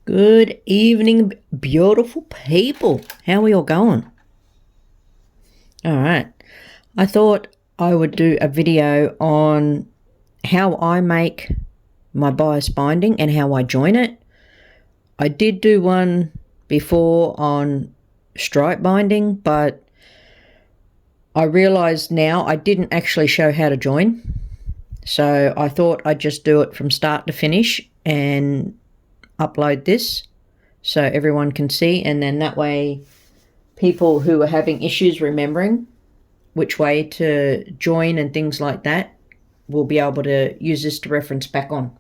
Good evening, beautiful people. How are we all going? All right. I thought I would do a video on how I make my bias binding and how I join it. I did do one before on stripe binding, but I realized now I didn't actually show how to join. So I thought I'd just do it from start to finish and upload this so everyone can see, and then that way people who are having issues remembering which way to join and things like that will be able to use this to reference back on.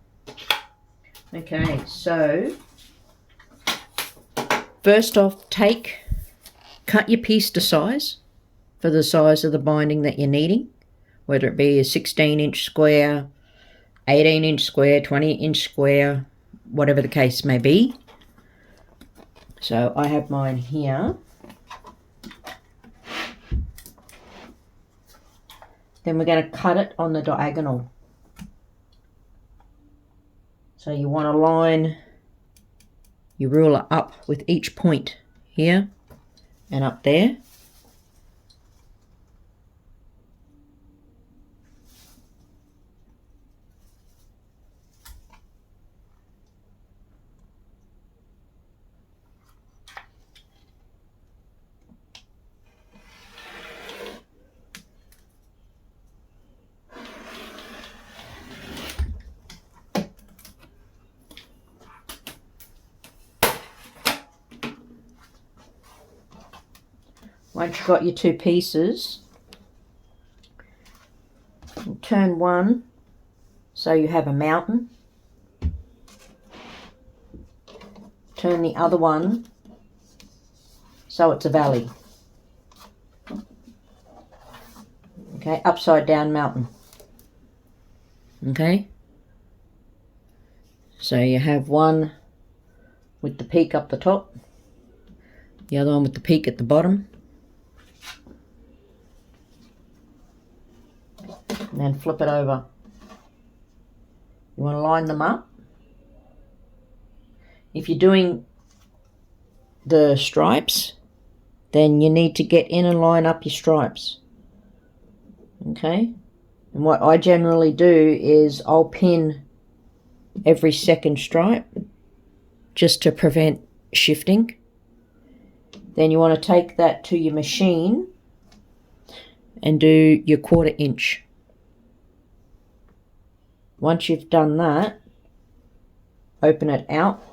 Okay, so first off, cut your piece to size for the size of the binding that you're needing, whether it be a 16-inch square, 18-inch square, 20-inch square, whatever the case may be. So I have mine here. Then we're going to cut it on the diagonal. So you want to line your ruler up with each point here and up there. Once you've got your two pieces, turn one so you have a mountain. Turn the other one so it's a valley. Okay, upside down mountain. Okay, so you have one with the peak up the top, the other one with the peak at the bottom. And then flip it over. You want to line them up. If you're doing the stripes, then you need to get in and line up your stripes. Okay? And what I generally do is I'll pin every second stripe just to prevent shifting. Then you want to take that to your machine and do your 1/4 inch. Once you've done that, open it out,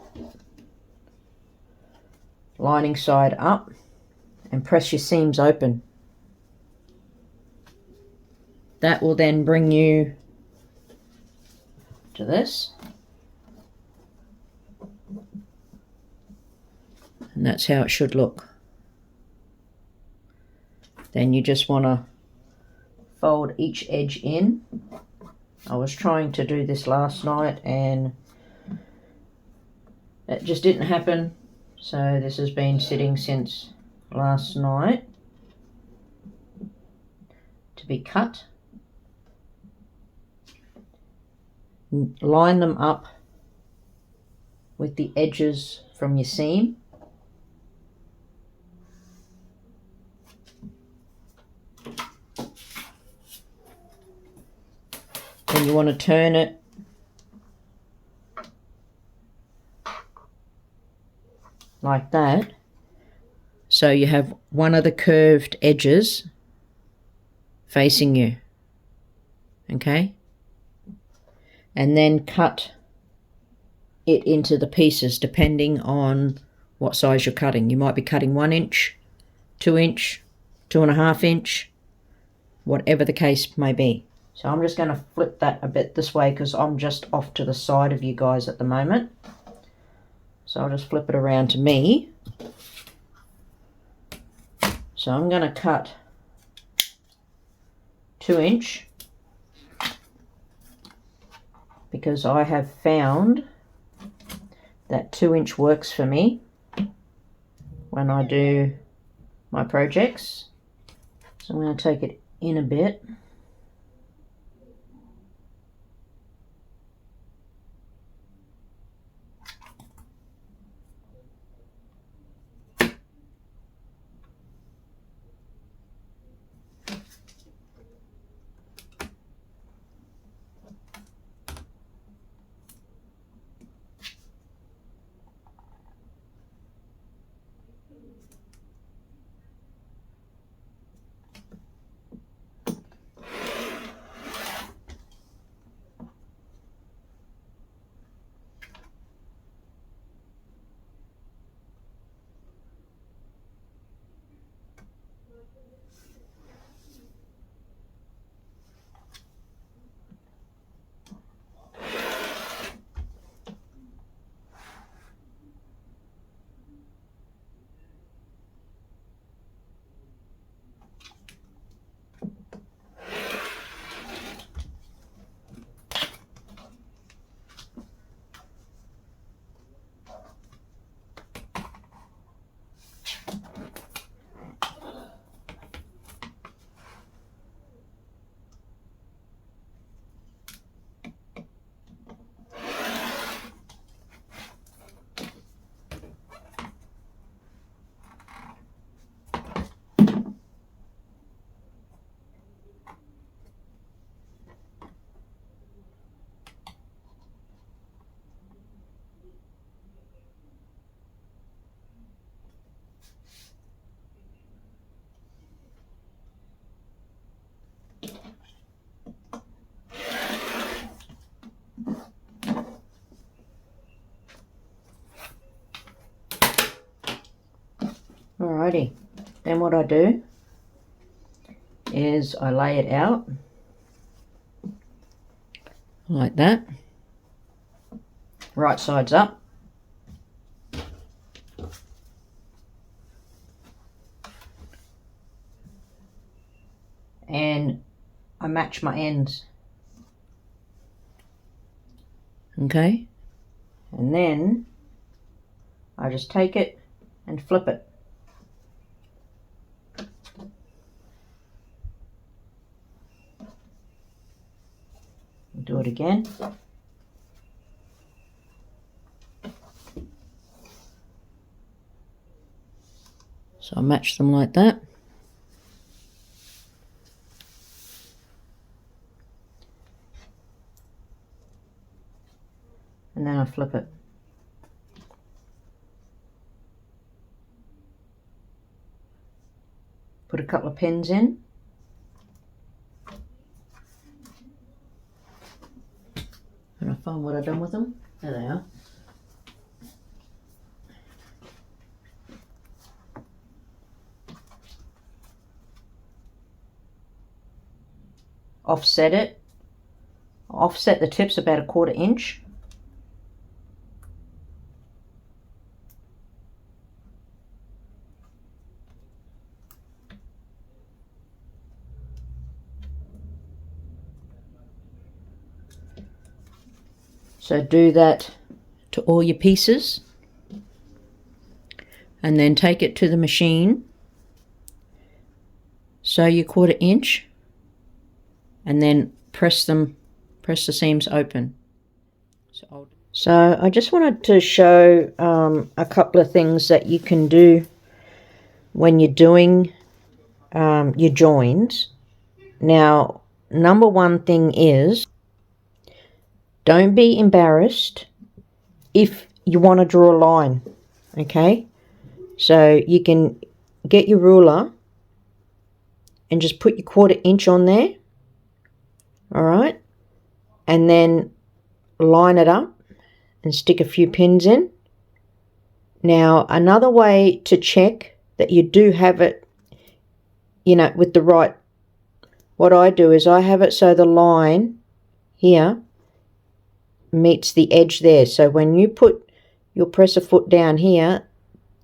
lining side up, and press your seams open. That will then bring you to this. And that's how it should look. Then you just want to fold each edge in. I was trying to do this last night and it just didn't happen. So this has been sitting since last night to be cut. Line them up with the edges from your seam. Then you want to turn it like that, so you have one of the curved edges facing you. Okay? And then cut it into the pieces depending on what size you're cutting. You might be cutting 1 inch, 2 inch, 2.5 inch, whatever the case may be. So I'm just going to flip that a bit this way because I'm just off to the side of you guys at the moment. So I'll just flip it around to me. So I'm going to cut 2 inch because I have found that 2 inch works for me when I do my projects. So I'm going to take it in a bit. Alrighty, then what I do is I lay it out like that, right sides up. And I match my ends. Okay, and then I just take it and flip it. Do it again. So I match them like that. And then I flip it. Put a couple of pins in. And I find what I've done with them. There they are. Offset it. Offset the tips about 1/4 inch. So do that to all your pieces, and then take it to the machine, sew your 1/4 inch, and then press the seams open. So I just wanted to show a couple of things that you can do when you're doing your joins. Now, number one thing is, don't be embarrassed if you want to draw a line, okay? So you can get your ruler and just put your 1/4 inch on there, all right? And then line it up and stick a few pins in. Now, another way to check that you do have it, you know, with the right, what I do is I have it so the line here meets the edge there. So when you put your presser foot down here,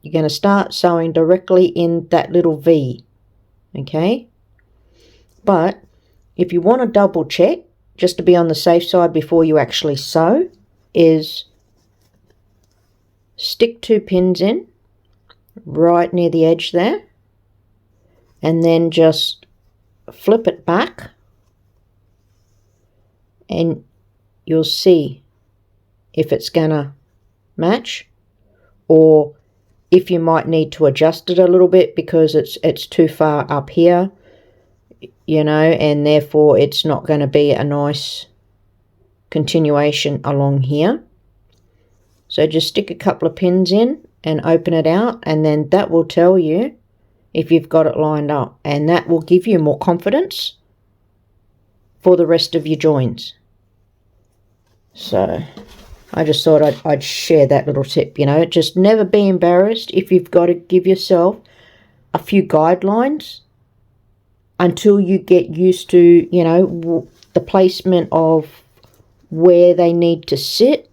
you're going to start sewing directly in that little V, okay? But if you want to double check, just to be on the safe side before you actually sew, is stick 2 pins in right near the edge there, and then just flip it back, and you'll see if it's gonna match, or if you might need to adjust it a little bit because it's too far up here, you know, and therefore it's not going to be a nice continuation along here. So just stick a couple of pins in and open it out, and then that will tell you if you've got it lined up, and that will give you more confidence for the rest of your joins. So I just thought I'd share that little tip, you know. Just never be embarrassed if you've got to give yourself a few guidelines until you get used to, you know, the placement of where they need to sit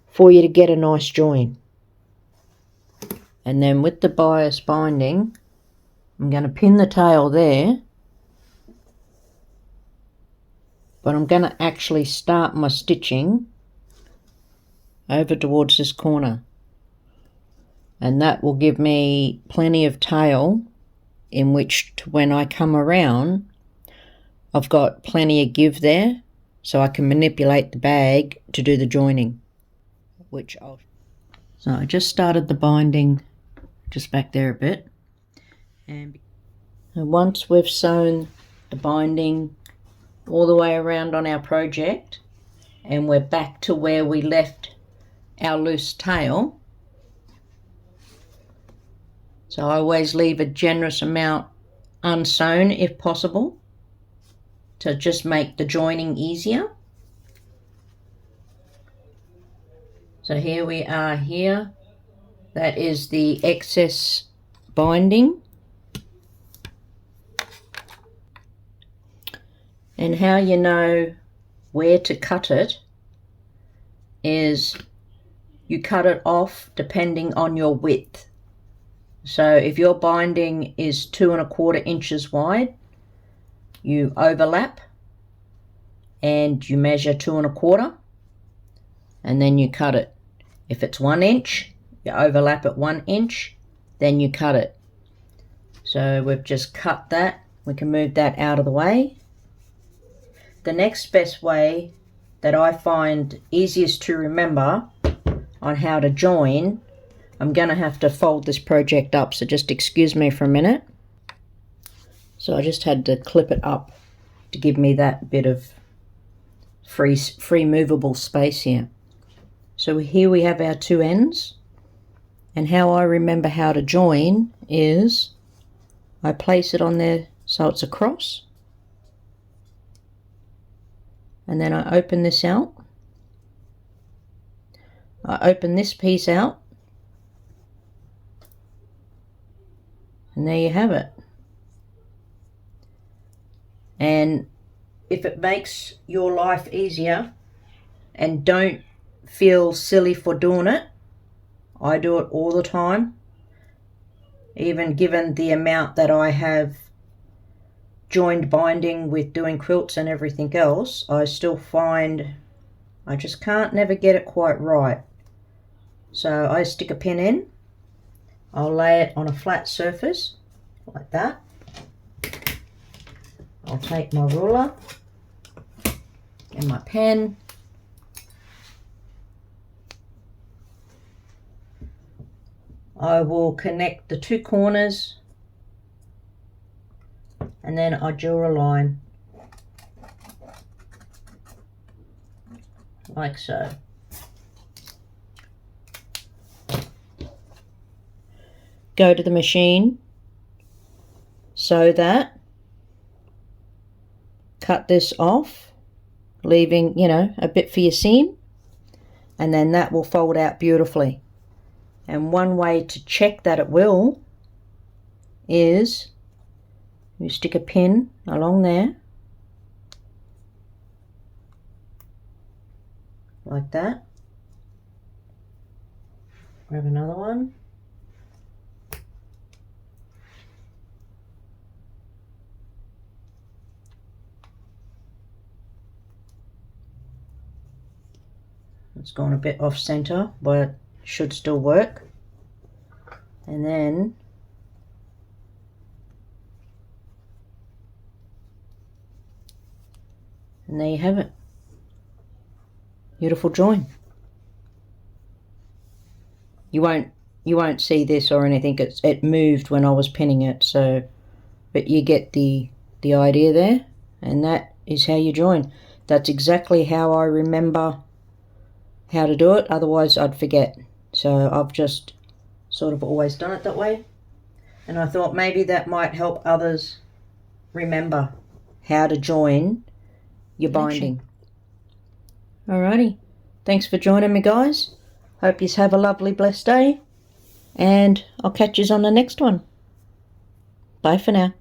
for you to get a nice join. And then with the bias binding, I'm going to pin the tail there, but I'm going to actually start my stitching over towards this corner, and that will give me plenty of tail in which to, when I come around, I've got plenty of give there, so I can manipulate the bag to do the joining. So I just started the binding just back there a bit, and once we've sewn the binding all the way around on our project and we're back to where we left our loose tail, so I always leave a generous amount unsewn if possible to just make the joining easier. So here we are here. That is the excess binding. And how you know where to cut it is you cut it off depending on your width. So if your binding is 2 1/4 inches wide, you overlap and you measure 2 1/4 and then you cut it. If it's 1 inch, you overlap at 1 inch, then you cut it. So we've just cut that. We can move that out of the way. The next best way that I find easiest to remember on how to join, I'm going to have to fold this project up, so just excuse me for a minute. So I just had to clip it up to give me that bit of free movable space here. So here we have our two ends, and how I remember how to join is I place it on there so it's across, and then I open this out. I open this piece out, and there you have it. And if it makes your life easier and don't feel silly for doing it, I do it all the time. Even given the amount that I have joined binding with doing quilts and everything else, I still find I just can't never get it quite right. So I stick a pin in, I'll lay it on a flat surface like that. I'll take my ruler and my pen, I will connect the two corners, and then I draw a line like so. Go to the machine, sew that, cut this off, leaving, a bit for your seam, and then that will fold out beautifully. And one way to check that it will is you stick a pin along there like that. Grab another one. It's gone a bit off center, but should still work. And then there you have it. Beautiful join. You won't see this or anything. It moved when I was pinning it, so but you get the idea there, and that is how you join. That's exactly how I remember how to do it, otherwise I'd forget. So I've just sort of always done it that way, and I thought maybe that might help others remember how to join your binding. Alrighty, thanks for joining me, guys. Hope you have a lovely blessed day, and I'll catch you on the next one. Bye for now.